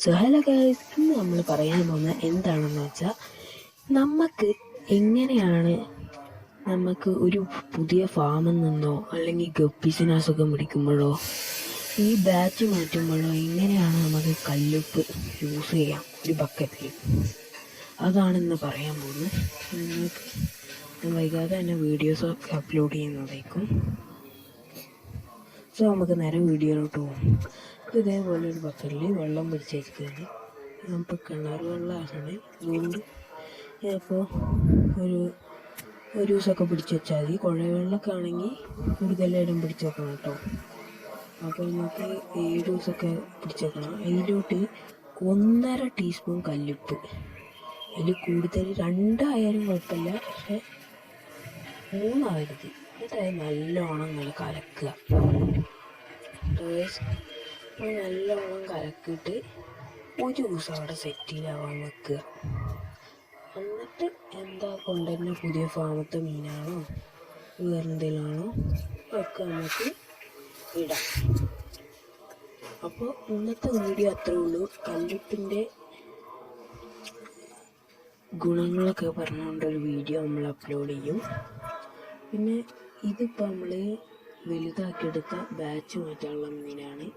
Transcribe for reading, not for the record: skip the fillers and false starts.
So hello guys, ഇന്ന് നമ്മൾ പറയാൻ പോകുന്നത് എന്താണെന്ന് വെച്ചാൽ നമുക്ക് ഒരു പുതിയ ഫാമിൽ നിന്നോ അല്ലെങ്കിൽ ഗപ്പീസിന് അസുഖം പിടിക്കുമ്പോഴോ ഈ ബാച്ച് മാറ്റുമ്പോഴോ എങ്ങനെയാണ് നമുക്ക് കല്ലുപ്പ് യൂസ് ചെയ്യാം ഒരു ബക്കറ്റിൽ. അതാണ് ഇന്ന് പറയാൻ പോകുന്നത്. നിങ്ങൾക്ക് വൈകാതെ തന്നെ വീഡിയോസൊക്കെ അപ്ലോഡ് ചെയ്യുന്നതായിരിക്കും. സോ നമുക്ക് നേരെ വീഡിയോയിലോട്ട് പോകും. ഇതേപോലെ ഒരു ബക്കറ്റിൽ വെള്ളം പിടിച്ചേക്കുകയാണ്. ഇപ്പോൾ കിണർ വെള്ളമാണ്, അതുകൊണ്ട് ഇപ്പോൾ ഒരു ദിവസമൊക്കെ പിടിച്ച് വെച്ചാൽ മതി. കുഴവെള്ളമൊക്കെ ആണെങ്കിൽ കൂടുതൽ നേരം പിടിച്ച് വെക്കണം കേട്ടോ. അപ്പോൾ നമുക്ക് 7 ദിവസമൊക്കെ പിടിച്ച് വെക്കണം. അതിലോട്ട് 1.5 ടീസ്പൂൺ കല്ലുപ്പ്, അതിൽ കൂടുതൽ 2 ആയാലും കുഴപ്പമില്ല, പക്ഷെ 3 ആവരുത്. എന്നിട്ട് നല്ലോണം കലക്കുക. നല്ലോണം കലക്കിയിട്ട് ഒരു ദിവസം അവിടെ സെറ്റിലാവാൻ വെക്കുക. എന്നിട്ട് എന്താ കൊണ്ടുവരുന്ന പുതിയ ഫാമത്തെ മീനാണോ വേറെ എന്തെങ്കിലും ആണോ ഒക്കെ നമുക്ക് ഇടാം. അപ്പോൾ ഇന്നത്തെ വീഡിയോ അത്രേ ഉള്ളൂ. കല്ലുപ്പിൻ്റെ ഗുണങ്ങളൊക്കെ പറഞ്ഞുകൊണ്ടൊരു വീഡിയോ നമ്മൾ അപ്ലോഡ് ചെയ്യും. പിന്നെ ഇതിപ്പോൾ നമ്മൾ വലുതാക്കിയെടുത്ത ബാച്ച് മാറ്റാനുള്ള മീനാണ്.